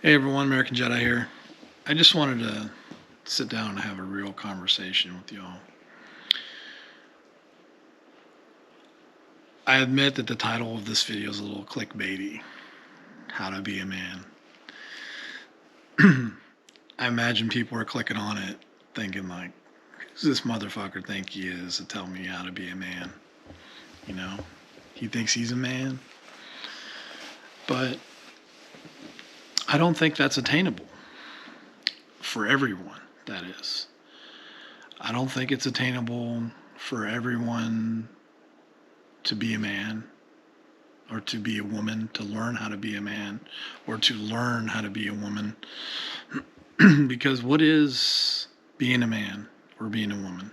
Hey everyone, American Jedi here. I just wanted to sit down and have a real conversation with y'all. I admit that the title of this video is a little clickbaity. How to be a man. I imagine people are clicking on it thinking like, who's this motherfucker think he is to tell me how to be a man? You know? He thinks he's a man. But I don't think that's attainable. For everyone, that is. I don't think it's attainable for everyone to be a man or to be a woman, to learn how to be a man or to learn how to be a woman. Because what is being a man or being a woman?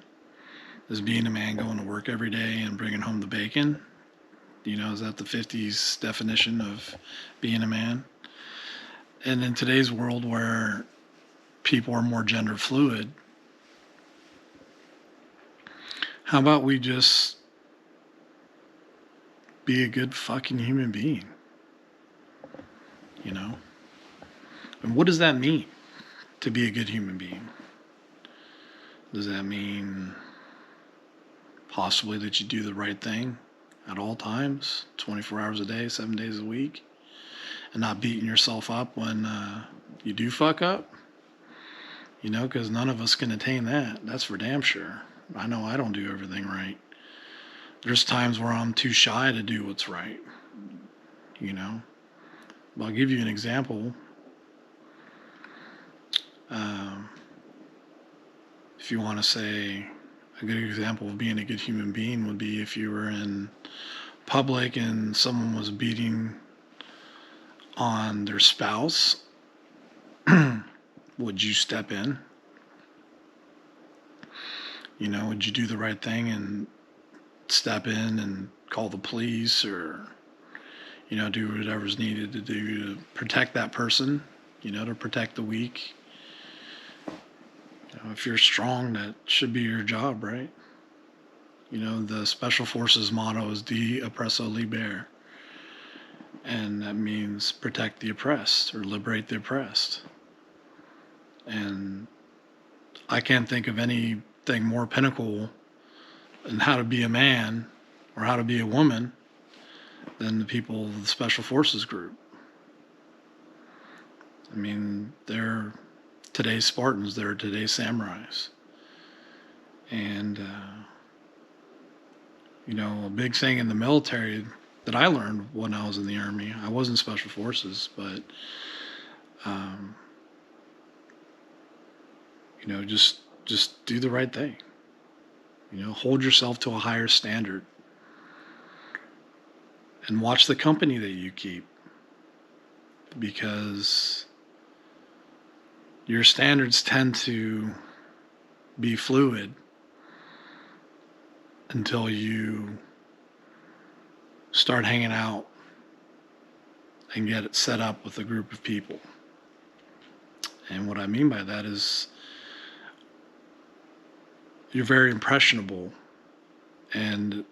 Is being a man going to work every day and bringing home the bacon? You know, is that the 50s definition of being a man? And in today's world where people are more gender fluid, how about we just be a good fucking human being? You know? And what does that mean, to be a good human being? Does that mean possibly that you do the right thing at all times, 24 hours a day, 7 days a week, and not beating yourself up when you do fuck up? You know, because none of us can attain that. That's for damn sure. I know I don't do everything right. There's times where I'm too shy to do what's right. You know? Well, I'll give you an example. If you want to say a good example of being a good human being would be if you were in public and someone was beating on their spouse, would you step in? You know, would you do the right thing and step in and call the police or, you know, do whatever's needed to do to protect that person, you know, to protect the weak? You know, if you're strong, that should be your job, right? You know, the Special Forces motto is De Oppresso Liber. And that means protect the oppressed or liberate the oppressed. And I can't think of anything more pinnacle in how to be a man or how to be a woman than the people of the Special Forces group. I mean, they're today's Spartans, they're today's samurais. And, you know, a big thing in the military that I learned when I was in the Army, I was in Special Forces, but, you know, just do the right thing. You know, hold yourself to a higher standard. And watch the company that you keep. Because your standards tend to be fluid until you start hanging out and get it set up with a group of people. And what I mean by that is you're very impressionable. And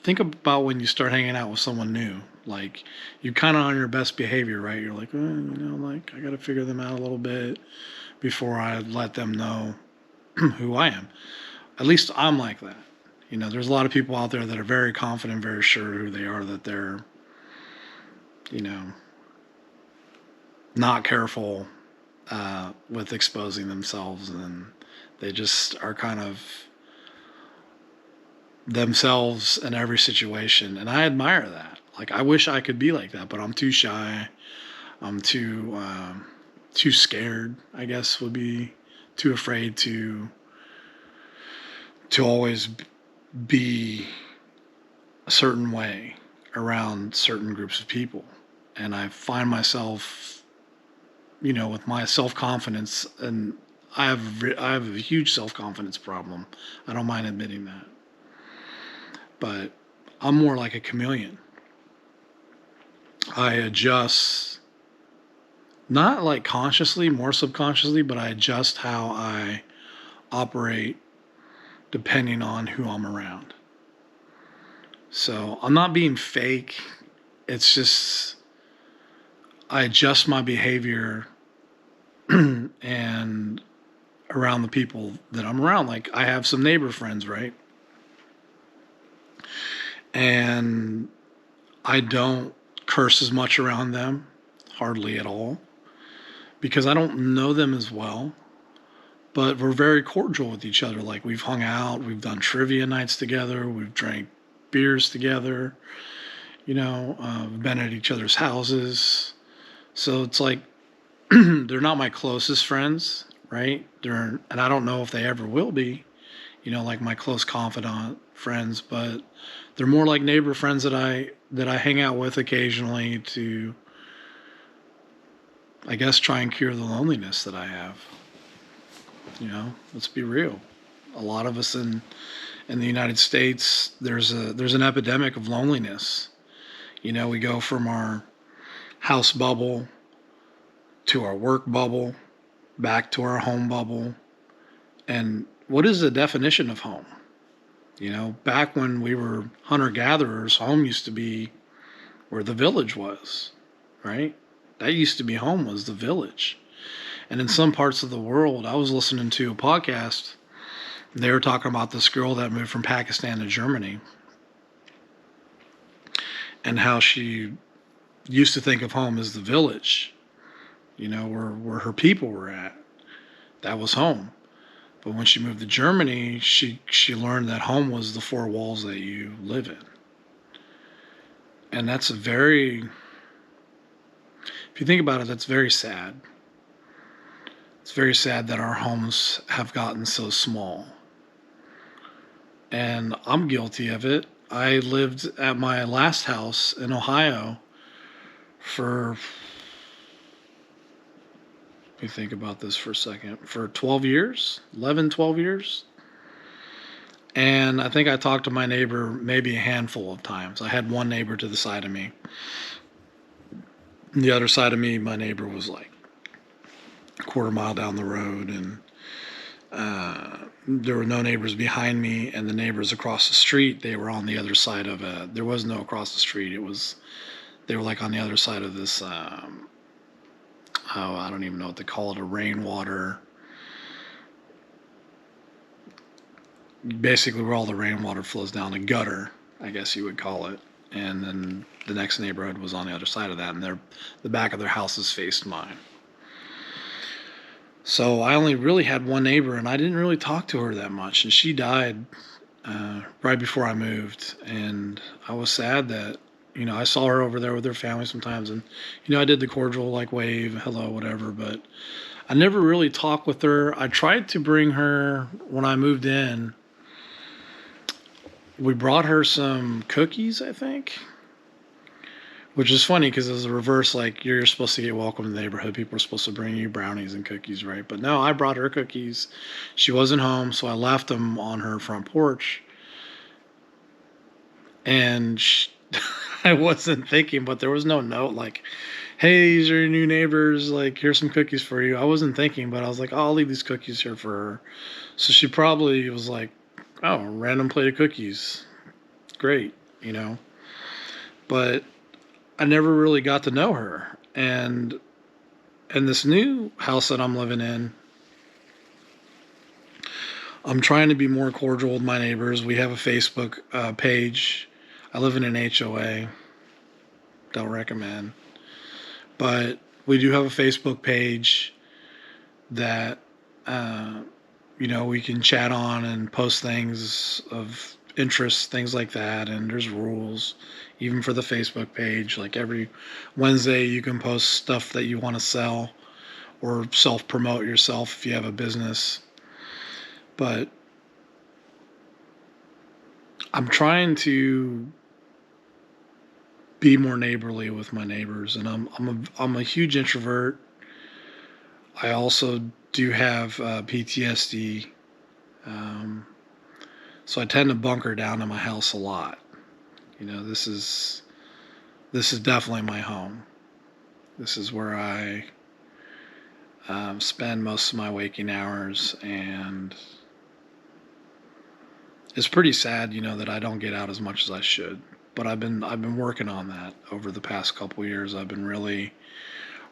think about when you start hanging out with someone new. Like, you're kind of on your best behavior, right? You're like, you know, like, I got to figure them out a little bit before I let them know who I am. At least I'm like that. You know, there's a lot of people out there that are very confident, very sure who they are, that they're, you know, not careful with exposing themselves, and they just are kind of themselves in every situation. And I admire that. Like, I wish I could be like that, but I'm too shy. I'm too scared, I guess would be, too afraid to always be a certain way around certain groups of people. And I find myself, you know, with my self-confidence, and I have a huge self-confidence problem. I don't mind admitting that. But I'm more like a chameleon. I adjust, not like consciously, more subconsciously, but I adjust how I operate depending on who I'm around. So I'm not being fake. It's just I adjust my behavior and around the people that I'm around. Like I have some neighbor friends, right? And I don't curse as much around them, hardly at all, because I don't know them as well. But we're very cordial with each other. Like we've hung out, we've done trivia nights together, we've drank beers together, we've been at each other's houses. So it's like they're not my closest friends, right? And I don't know if they ever will be, like my close confidant friends, but they're more like neighbor friends that I hang out with occasionally to, I guess, try and cure the loneliness that I have. Let's be real. A lot of us in the United States, there's an epidemic of loneliness. We go from our house bubble to our work bubble, back to our home bubble. And what is the definition of home? Back when we were hunter gatherers, home used to be where the village was, right? That used to be home, was the village. And in some parts of the world, I was listening to a podcast. They were talking about this girl that moved from Pakistan to Germany and how she used to think of home as the village, where her people were at. That was home. But when she moved to Germany, she learned that home was the four walls that you live in. And that's if you think about it, that's very sad. It's very sad that our homes have gotten so small. And I'm guilty of it. I lived at my last house in Ohio for, let me think about this for a second, for 12 years, 11, 12 years. And I think I talked to my neighbor maybe a handful of times. I had one neighbor to the side of me. And the other side of me, my neighbor was like a quarter mile down the road, and there were no neighbors behind me, and the neighbors across the street, they were on the other side of there was no across the street. They were like on the other side of this, I don't even know what they call it, a rainwater, basically where all the rainwater flows down, a gutter, I guess you would call it. And then the next neighborhood was on the other side of that, and the back of their houses faced mine. So I only really had one neighbor, and I didn't really talk to her that much. And she died right before I moved, and I was sad that I saw her over there with her family sometimes, and I did the cordial like wave, hello, whatever, but I never really talked with her. I tried to bring her when I moved in. We brought her some cookies, I think. Which is funny because it's a reverse, like you're supposed to get welcome in the neighborhood. People are supposed to bring you brownies and cookies, right? But no, I brought her cookies. She wasn't home, so I left them on her front porch. And I wasn't thinking, but there was no note like, hey, these are your new neighbors. Like, here's some cookies for you. I wasn't thinking, but I was like, oh, I'll leave these cookies here for her. So she probably was like, oh, random plate of cookies. Great, But I never really got to know her. And in this new house that I'm living in, I'm trying to be more cordial with my neighbors. We have a Facebook page. I live in an HOA. Don't recommend. But we do have a Facebook page that, we can chat on and post things of interest, things like that. And there's rules, even for the Facebook page. Like every Wednesday, you can post stuff that you want to sell or self-promote yourself if you have a business. But I'm trying to be more neighborly with my neighbors, and I'm a huge introvert. I also do have PTSD, so I tend to bunker down in my house a lot. This is definitely my home. This is where I spend most of my waking hours, and it's pretty sad, that I don't get out as much as I should. But I've been working on that over the past couple years. I've been really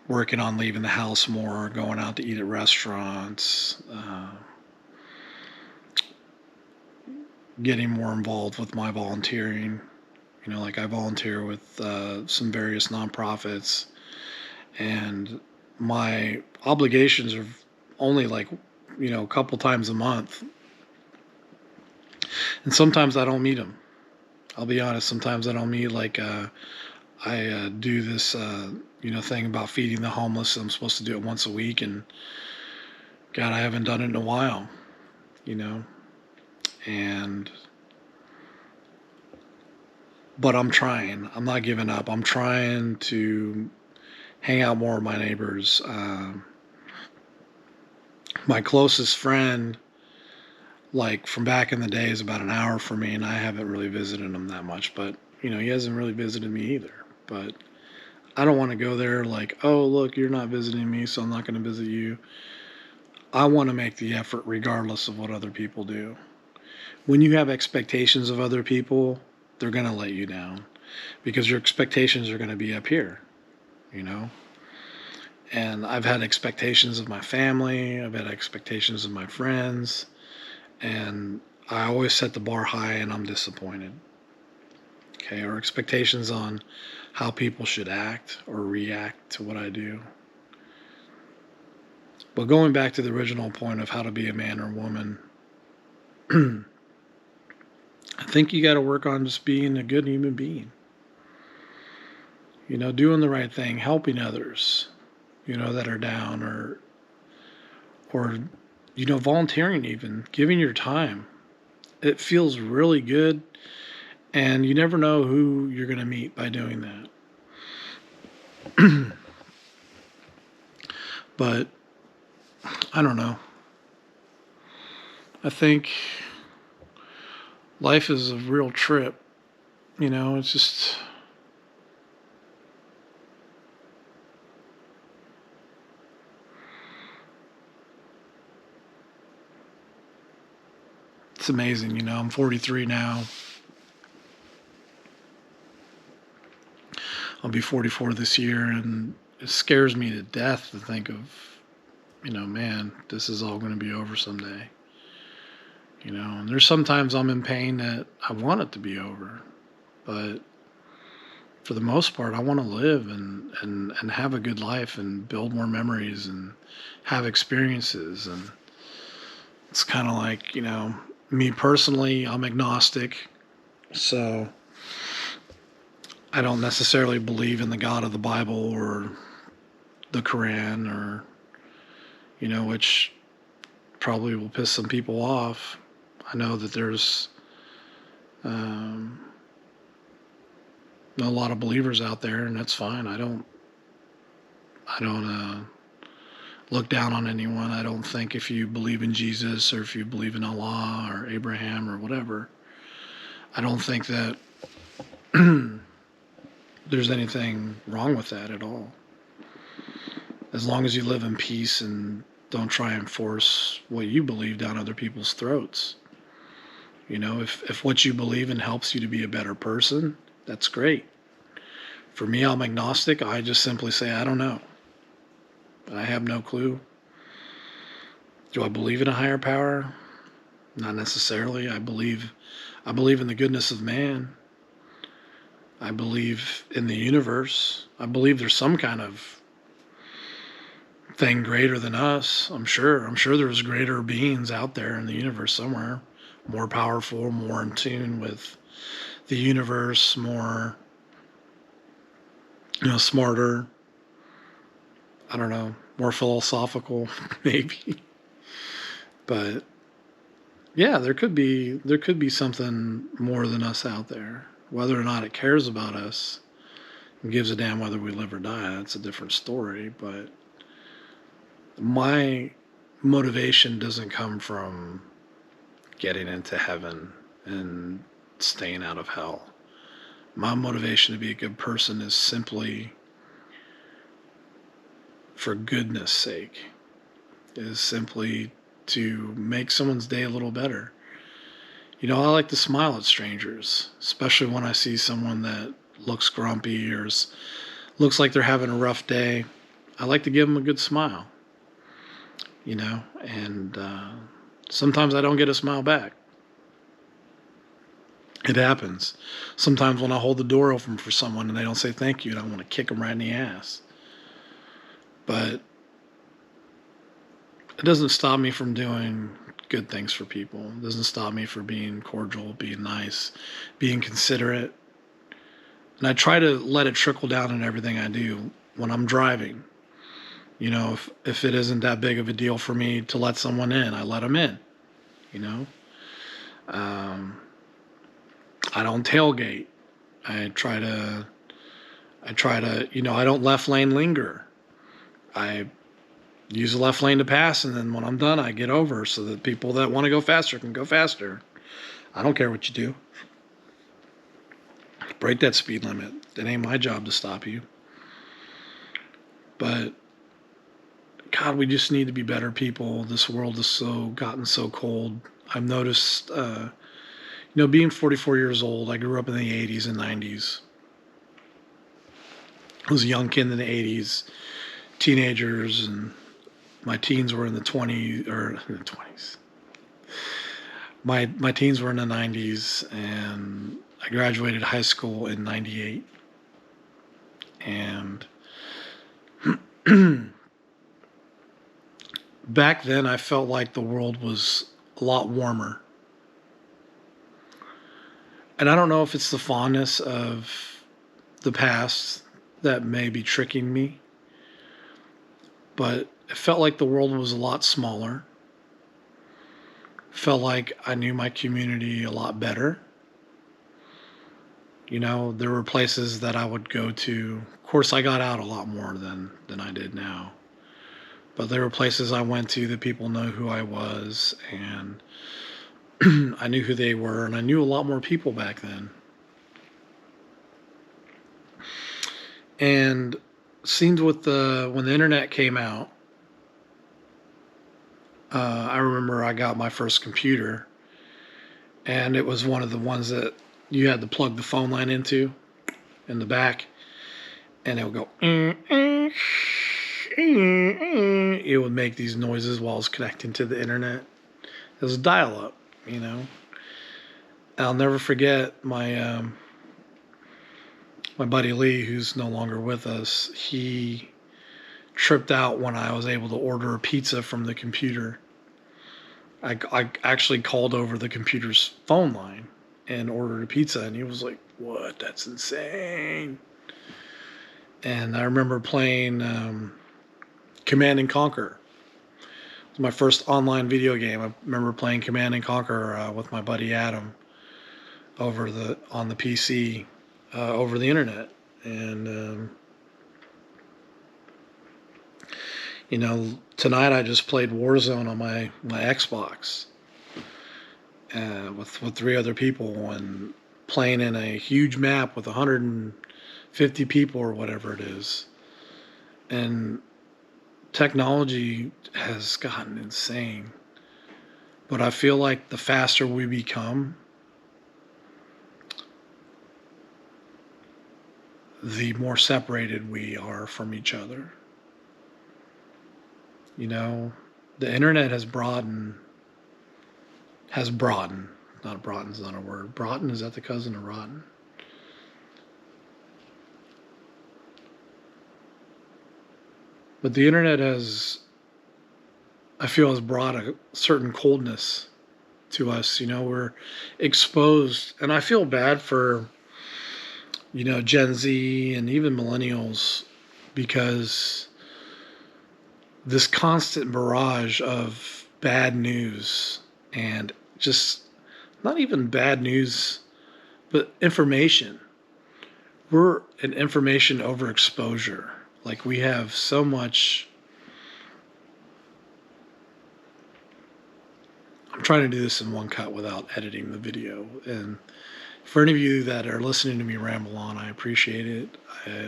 working on leaving the house more, going out to eat at restaurants, getting more involved with my volunteering. Like I volunteer with some various nonprofits, and my obligations are only like, a couple times a month. And sometimes I don't meet them. I'll be honest, sometimes I don't meet, like, I do this, thing about feeding the homeless. I'm supposed to do it once a week, and God, I haven't done it in a while, you know, and, but I'm trying. I'm not giving up. I'm trying to hang out more with my neighbors. My closest friend, like from back in the day, is about an hour from me, and I haven't really visited him that much, but, he hasn't really visited me either. But I don't want to go there like, oh, look, you're not visiting me, so I'm not going to visit you. I want to make the effort regardless of what other people do. When you have expectations of other people, they're going to let you down because your expectations are going to be up here, you know? And I've had expectations of my family, I've had expectations of my friends, and I always set the bar high and I'm disappointed. Okay, or expectations on how people should act or react to what I do. But going back to the original point of how to be a man or woman, I think you got to work on just being a good human being. Doing the right thing, helping others, that are down, or volunteering, even giving your time. It feels really good, and you never know who you're going to meet by doing that. But I don't know. I think life is a real trip. It's just, it's amazing. I'm 43 now. I'll be 44 this year, and it scares me to death to think of, man, this is all going to be over someday. And there's sometimes I'm in pain that I want it to be over, but for the most part, I want to live and have a good life and build more memories and have experiences. And it's kind of like, me personally, I'm agnostic, so I don't necessarily believe in the God of the Bible or the Quran, or, which probably will piss some people off. I know that there's a lot of believers out there, and that's fine. I don't look down on anyone. I don't think if you believe in Jesus or if you believe in Allah or Abraham or whatever, I don't think that there's anything wrong with that at all. As long as you live in peace and don't try and force what you believe down other people's throats. If what you believe in helps you to be a better person, that's great. For me, I'm agnostic. I just simply say, I don't know. I have no clue. Do I believe in a higher power? Not necessarily. I believe in the goodness of man. I believe in the universe. I believe there's some kind of thing greater than us. I'm sure there's greater beings out there in the universe somewhere, more powerful, more in tune with the universe, more, smarter. I don't know, more philosophical, maybe. But yeah, there could be something more than us out there. Whether or not it cares about us and gives a damn whether we live or die, that's a different story. But my motivation doesn't come from getting into heaven and staying out of hell. My motivation to be a good person is simply for goodness sake, is simply to make someone's day a little better. I like to smile at strangers, especially when I see someone that looks grumpy or looks like they're having a rough day. I like to give them a good smile, and sometimes I don't get a smile back. It happens. Sometimes when I hold the door open for someone and they don't say thank you, and I want to kick them right in the ass. But it doesn't stop me from doing good things for people. It doesn't stop me from being cordial, being nice, being considerate. And I try to let it trickle down in everything I do when I'm driving. If it isn't that big of a deal for me to let someone in, I let them in. You know, um, I don't tailgate. I try to, I don't left lane linger. I use the left lane to pass, and then when I'm done, I get over so that people that want to go faster can go faster. I don't care what you do. Break that speed limit. It ain't my job to stop you. But God, we just need to be better people. This world is gotten so cold. I've noticed, being 44 years old, I grew up in the 80s and 90s. I was a young kid in the 80s, teenagers, and my teens were in the 20s. My teens were in the 90s, and I graduated high school in 98. And back then, I felt like the world was a lot warmer. And I don't know if it's the fondness of the past that may be tricking me, but it felt like the world was a lot smaller. Felt like I knew my community a lot better. There were places that I would go to. Of course, I got out a lot more than I did now. But there were places I went to that people know who I was, and I knew who they were, and I knew a lot more people back then. And seemed when the internet came out, I remember I got my first computer, and it was one of the ones that you had to plug the phone line into in the back, and it would go. It would make these noises while it was connecting to the internet. It was dial-up, I'll never forget my buddy Lee, who's no longer with us. He tripped out when I was able to order a pizza from the computer. I actually called over the computer's phone line and ordered a pizza, and he was like, "What? That's insane." And I remember playing Command and Conquer. It was my first online video game. I remember playing Command and Conquer with my buddy Adam on the PC over the internet. And tonight I just played Warzone on my Xbox with 3 other people, and playing in a huge map with 150 people or whatever it is. And technology has gotten insane. But I feel like the faster we become, the more separated we are from each other. The internet has broadened. Not broaden's not a word. Broughton, is that the cousin of rotten? But the internet I feel, has brought a certain coldness to us. We're exposed, and I feel bad for, Gen Z and even millennials, because this constant barrage of bad news, and just not even bad news, but information. We're an information overexposure. Like, we have so much. I'm trying to do this in one cut without editing the video. And for any of you that are listening to me ramble on, I appreciate it.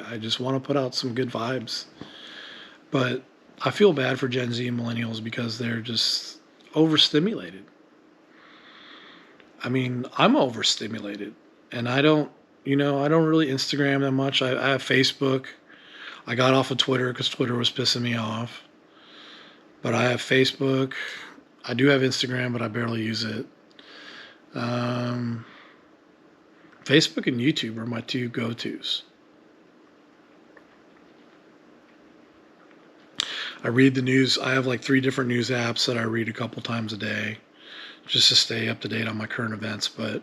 I just want to put out some good vibes. But I feel bad for Gen Z and millennials because they're just overstimulated. I mean, I'm overstimulated, and I don't really Instagram that much. I have Facebook. I got off of Twitter because Twitter was pissing me off. But I have Facebook. I do have Instagram, but I barely use it. Facebook and YouTube are my two go-tos. I read the news. I have like 3 different news apps that I read a couple times a day just to stay up to date on my current events. But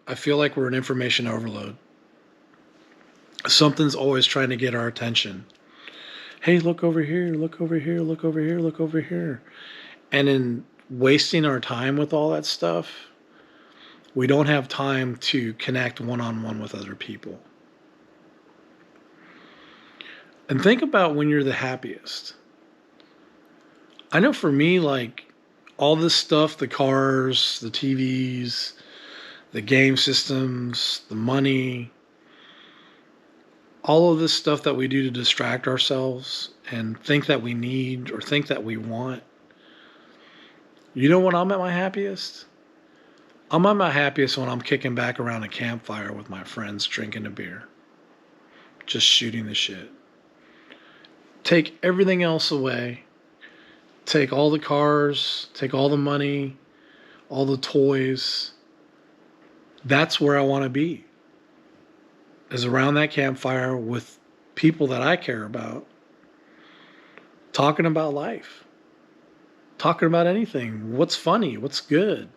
I feel like we're in information overload. Something's always trying to get our attention. Hey, look over here, look over here, look over here, look over here. And in wasting our time with all that stuff, we don't have time to connect one-on-one with other people. And think about when you're the happiest. I know for me, like, all this stuff, the cars, the TVs, the game systems, the money, all of this stuff that we do to distract ourselves and think that we need or think that we want. You know when I'm at my happiest? I'm at my happiest when I'm kicking back around a campfire with my friends, drinking a beer, just shooting the shit. Take everything else away. Take all the cars, take all the money, all the toys. That's where I want to be. Is around that campfire with people that I care about, talking about life, talking about anything. What's funny? What's good?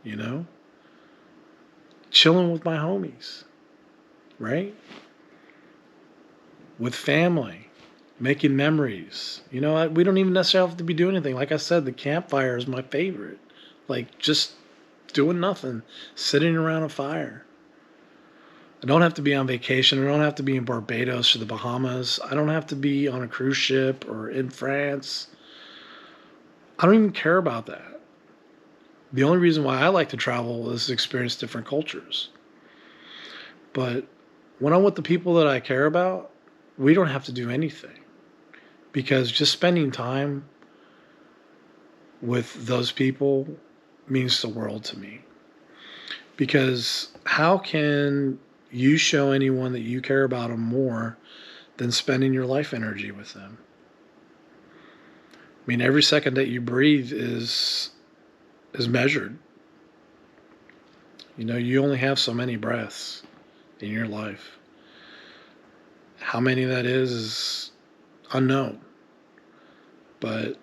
You know? Chilling with my homies, right? With family, making memories. You know, we don't even necessarily have to be doing anything. Like I said, the campfire is my favorite. Like just doing nothing, sitting around a fire. I don't have to be on vacation. I don't have to be in Barbados or the Bahamas. I don't have to be on a cruise ship or in France. I don't even care about that. The only reason why I like to travel is to experience different cultures. But when I'm with the people that I care about, we don't have to do anything. Because just spending time with those people means the world to me. Because how can you show anyone that you care about them more than spending your life energy with them? I mean, every second that you breathe is measured. You know, you only have so many breaths in your life. How many that is unknown. But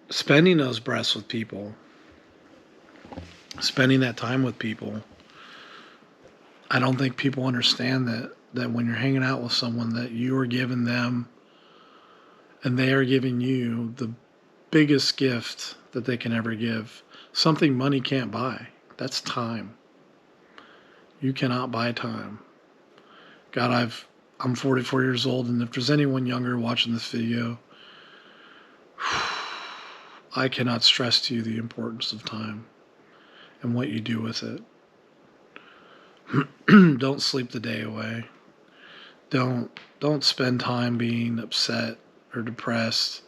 spending those breaths with people, spending that time with people, I don't think people understand that when you're hanging out with someone that you are giving them and they are giving you the biggest gift that they can ever give. Something money can't buy. That's time. You cannot buy time. God, I'm 44 years old, and if there's anyone younger watching this video, I cannot stress to you the importance of time and what you do with it. Don't sleep the day away. Don't spend time being upset or depressed.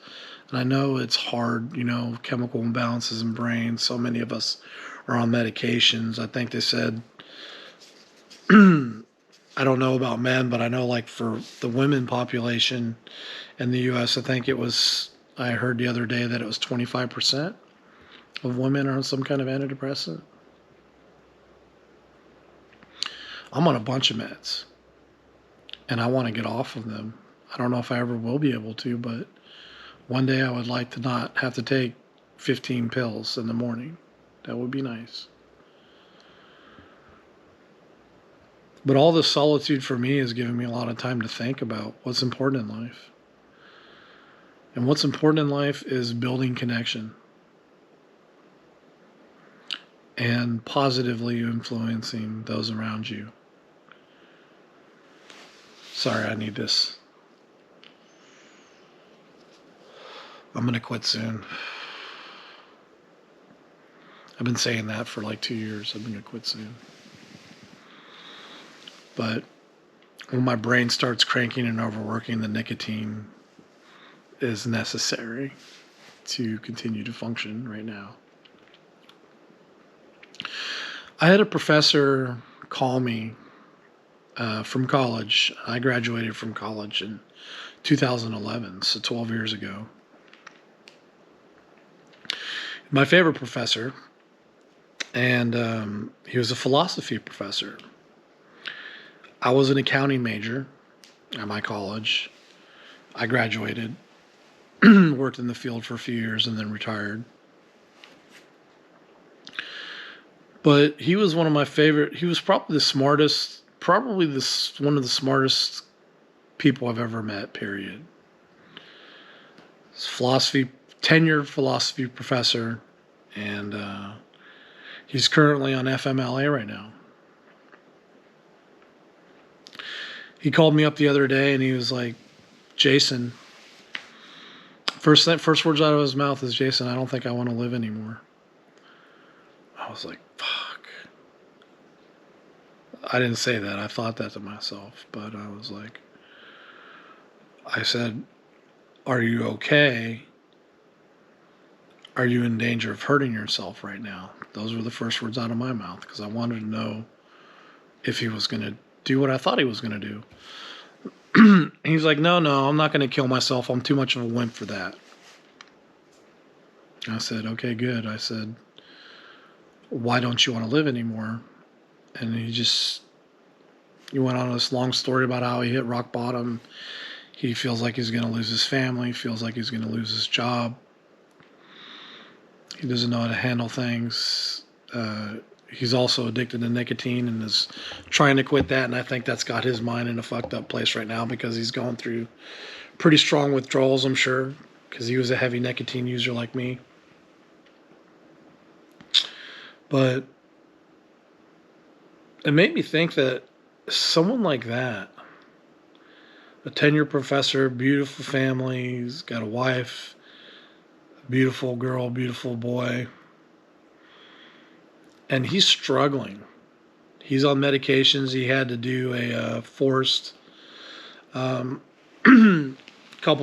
And I know it's hard, you know, chemical imbalances in brain. So many of us are on medications. I think they said, I don't know about men, but I know like for the women population in the U.S., I think I heard the other day that it was 25% of women are on some kind of antidepressant. I'm on a bunch of meds, and I want to get off of them. I don't know if I ever will be able to, but one day I would like to not have to take 15 pills in the morning. That would be nice. But all this solitude for me has given me a lot of time to think about what's important in life. And what's important in life is building connection and positively influencing those around you. Sorry, I need this. I'm going to quit soon. I've been saying that for like 2 years. I'm going to quit soon. But when my brain starts cranking and overworking, the nicotine is necessary to continue to function right now. I had a professor call me from college. I graduated from college in 2011, so 12 years ago. My favorite professor, and he was a philosophy professor. I was an accounting major at my college. I graduated, worked in the field for a few years, and then retired. But he was one of my favorite. He was probably the smartest, one of the smartest people I've ever met. Period. Philosophy, tenured philosophy professor, and he's currently on FMLA right now. He called me up the other day and he was like, "Jason," first words out of his mouth is, "Jason, I don't think I want to live anymore." I was like, fuck. I didn't say that. I thought that to myself, but I said, "Are you okay? Are you in danger of hurting yourself right now?" Those were the first words out of my mouth because I wanted to know if he was going to do what I thought he was going to do. He's like, no, I'm not going to kill myself. I'm too much of a wimp for that. I said, okay, good. I said, why don't you want to live anymore? And he went on this long story about how he hit rock bottom. He feels like he's going to lose his family, feels like he's going to lose his job. He doesn't know how to handle things. He's also addicted to nicotine and is trying to quit that. And I think that's got his mind in a fucked up place right now because he's going through pretty strong withdrawals, I'm sure, because he was a heavy nicotine user like me. But it made me think that someone like that, a tenured professor, beautiful family, he's got a wife, beautiful girl, beautiful boy, and he's struggling. He's on medications. He had to do a forced couple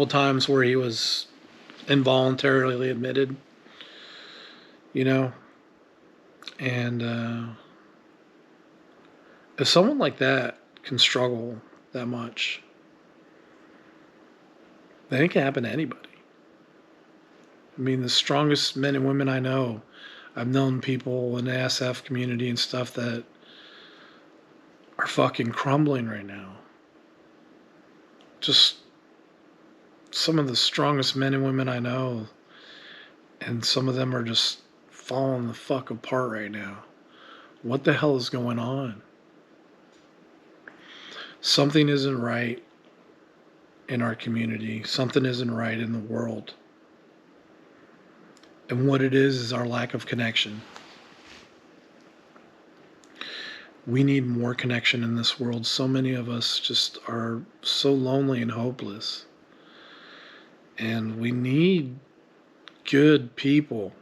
times where he was involuntarily admitted, and if someone like that can struggle that much, then it can happen to anybody. I mean, the strongest men and women I know, I've known people in the SF community and stuff that are fucking crumbling right now. Just some of the strongest men and women I know, and some of them are just falling the fuck apart right now. What the hell is going on? Something isn't right in our community. Something isn't right in the world. And what it is our lack of connection. We need more connection in this world. So many of us just are so lonely and hopeless. And we need good people,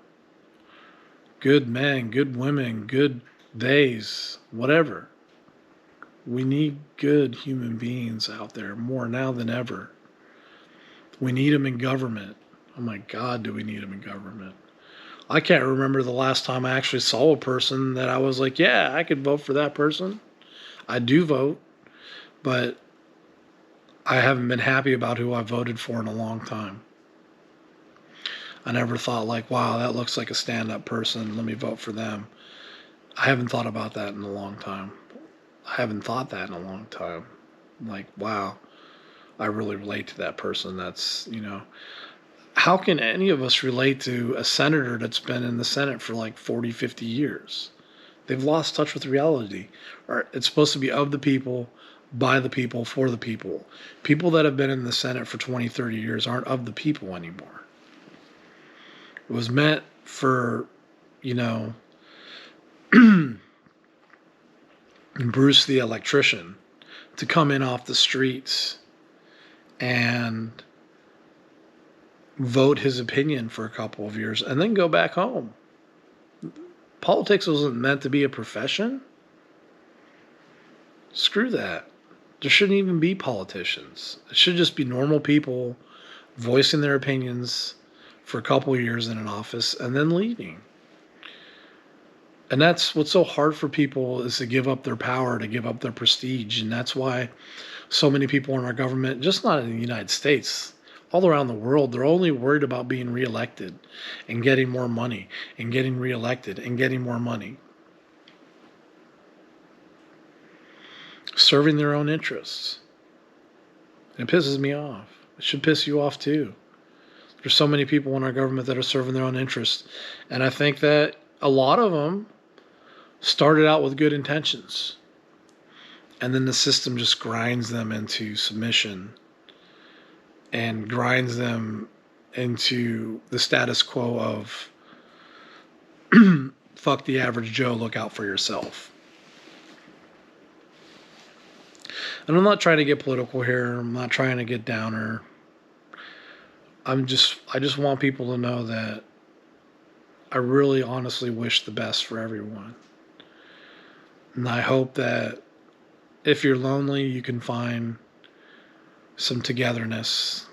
good men, good women, good days, whatever. We need good human beings out there more now than ever. We need them in government. Oh my God, do we need them in government? I can't remember the last time I actually saw a person that I was like, yeah, I could vote for that person. I do vote, but I haven't been happy about who I voted for in a long time. I never thought like, wow, that looks like a stand-up person. Let me vote for them. I haven't thought about that in a long time. Like, wow, I really relate to that person. That's, how can any of us relate to a senator that's been in the Senate for like 40, 50 years? They've lost touch with reality. It's supposed to be of the people, by the people, for the people. People that have been in the Senate for 20, 30 years aren't of the people anymore. It was meant for, Bruce the electrician to come in off the streets and vote his opinion for a couple of years and then go back home. Politics wasn't meant to be a profession. Screw that. There shouldn't even be politicians. It should just be normal people voicing their opinions for a couple of years in an office and then leaving. And that's what's so hard for people, is to give up their power, to give up their prestige. And that's why so many people in our government, just not in the United States, all around the world, they're only worried about being reelected and getting more money and getting reelected and getting more money. Serving their own interests. It pisses me off. It should piss you off too. There's so many people in our government that are serving their own interests. And I think that a lot of them started out with good intentions. And then the system just grinds them into submission and grinds them into the status quo of fuck the average Joe, look out for yourself. And I'm not trying to get political here. I'm not trying to get downer. I just want people to know that I really honestly wish the best for everyone. And I hope that if you're lonely, you can find some togetherness,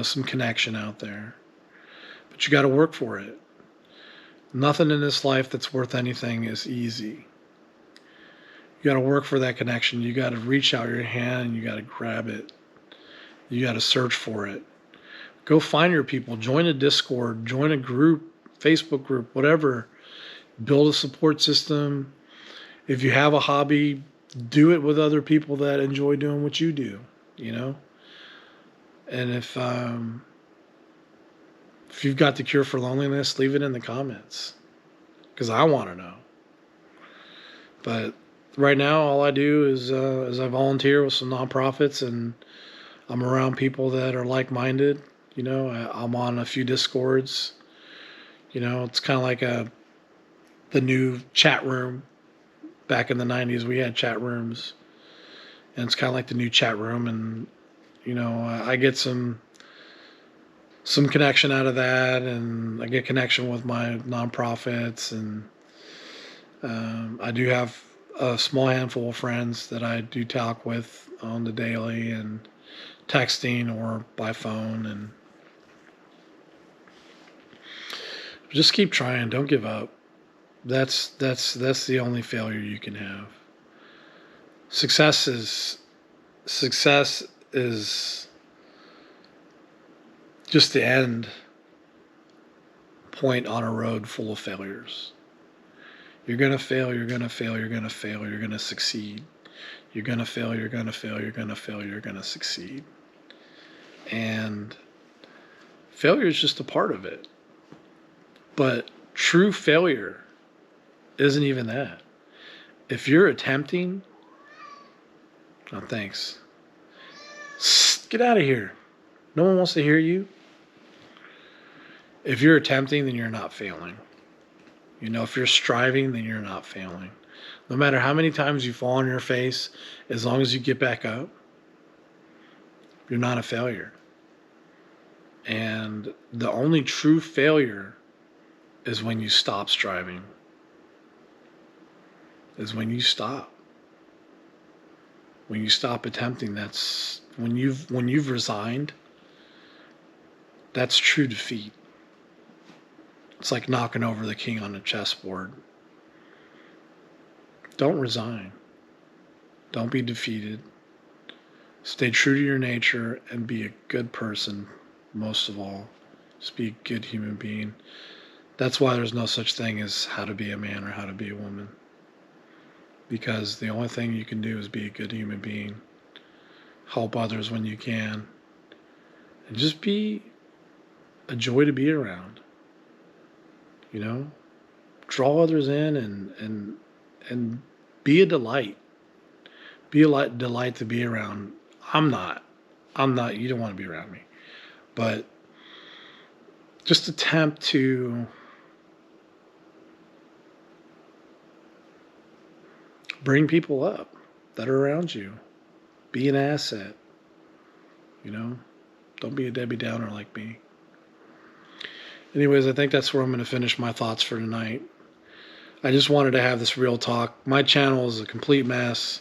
some connection out there. But you got to work for it. Nothing in this life that's worth anything is easy. You got to work for that connection. You got to reach out your hand and you got to grab it. You got to search for it. Go find your people. Join a Discord. Join a group, Facebook group, whatever. Build a support system. If you have a hobby, do it with other people that enjoy doing what you do, And if you've got the cure for loneliness, leave it in the comments, because I want to know. But right now, all I do is I volunteer with some nonprofits, and I'm around people that are like-minded. I'm on a few Discords. It's kind of like the new chat room. Back in the 90s, we had chat rooms, and it's kind of like the new chat room. And I get some connection out of that, and I get connection with my nonprofits, and I do have a small handful of friends that I do talk with on the daily, and texting or by phone, and just keep trying. Don't give up. That's the only failure you can have. Success is just the end point on a road full of failures. You're going to fail, you're going to fail, you're going to fail, you're going to succeed. You're going to fail, you're going to fail, you're going to fail, you're going to succeed. And failure is just a part of it. But true failure isn't even that. If you're attempting, oh, thanks. Get out of here. No one wants to hear you. If you're attempting, then you're not failing. If you're striving, then you're not failing. No matter how many times you fall on your face, as long as you get back up, you're not a failure. And the only true failure is when you stop striving. Is when you stop. When you stop attempting, that's when you've resigned. That's true defeat. It's like knocking over the king on a chessboard. Don't resign. Don't be defeated. Stay true to your nature and be a good person, most of all. Just be a good human being. That's why there's no such thing as how to be a man or how to be a woman. Because the only thing you can do is be a good human being. Help others when you can. And just be a joy to be around. Draw others in and be a delight. Be a delight to be around. I'm not. You don't want to be around me. But just attempt to bring people up that are around you. Be an asset. Don't be a Debbie Downer like me. Anyways, I think that's where I'm going to finish my thoughts for tonight. I just wanted to have this real talk. My channel is a complete mess.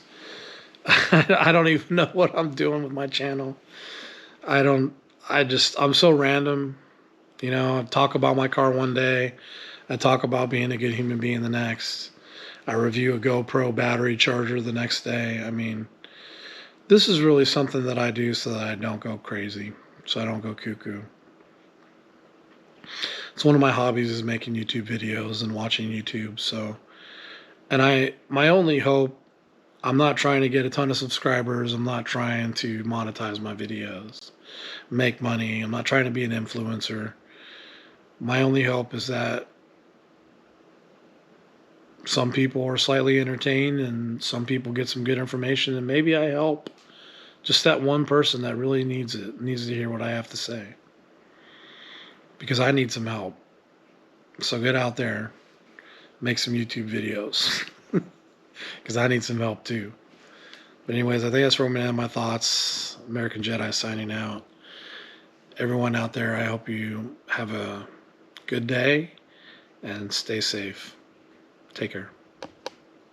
I don't even know what I'm doing with my channel. I'm so random. I talk about my car one day. I talk about being a good human being the next. I review a GoPro battery charger the next day. I mean, this is really something that I do so that I don't go crazy, so I don't go cuckoo. It's one of my hobbies is making YouTube videos and watching YouTube. So, and my only hope, I'm not trying to get a ton of subscribers. I'm not trying to monetize my videos, make money. I'm not trying to be an influencer. My only hope is that some people are slightly entertained and some people get some good information, and maybe I help just that one person that really needs it, needs to hear what I have to say. Because I need some help. So get out there, make some YouTube videos. Because I need some help too. But anyways, I think that's where I'm going to end my thoughts. American Jedi signing out. Everyone out there, I hope you have a good day and stay safe. Take care.